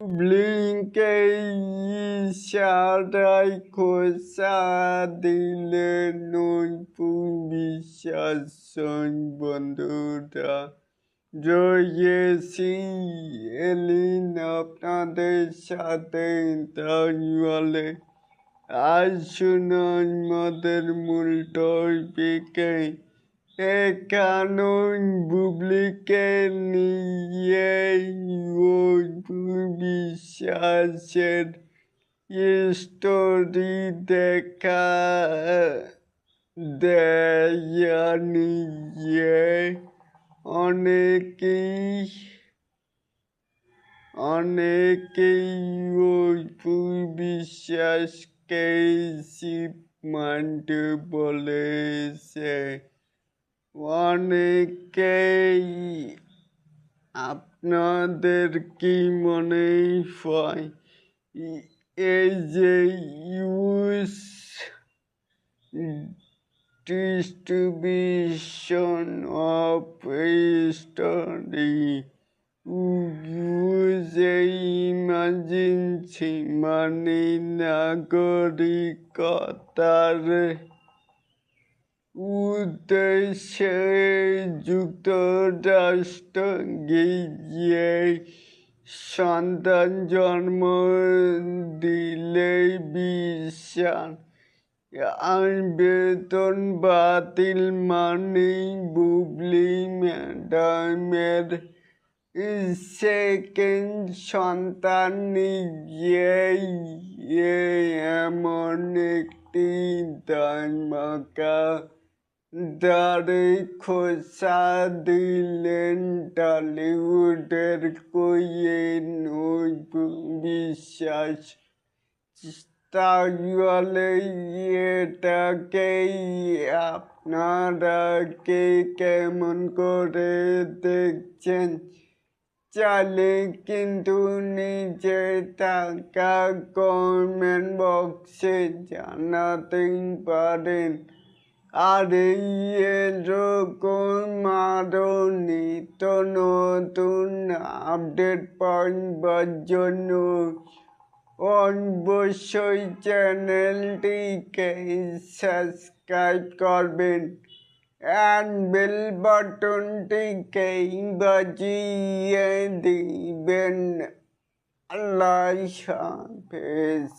ব্লিংকে ইশারায় খোঁচা দিলেন নূপুর বিশ্বাস। বন্ধুরা, রয়েছি এলিন আপনাদের সাথে তাহলে আসুন আমাদের মূল টপিকে। কানুন বুবলিকে নিয়ে বিশ্বাসের স্টোরি দেখা দেয়া নিয়ে অনেকেই বিশ্বাসকে শিবমান্ড বলেছে। অনেকেই আপনাদের কি মনে হয় এই যে ডিস্ট্রিবিউশন অফ স্টোরি ইমার্জেন্সি মানে নাগরিকতার উদ্দেশ্যে যুক্তরাষ্ট্র গিয়ে সন্তান জন্ম দিলে বিশ্বাস বেতন বাতিল মানে বুবলি ম্যাডামের সেকেন্ড সন্তান নিজেই এমন একটি ধামাকা দাঁড়ে খোঁচা দিলেন টলিউডের কুইন বিশ্বাস। তাহলে এটাকেই আপনারা কেমন করে দেখছেন? চাইলে কিন্তু নিচে থাকা কমেন্ট বক্সে জানাতেই পারেন। আর এরকম আরও নিত্য নতুন আপডেট পাওয়ার জন্য অবশ্যই চ্যানেলটিকে সাবস্ক্রাইব করবেন and বেল বাটনটিকে বাজিয়ে দিবেন। আল্লাহ হাফেজ।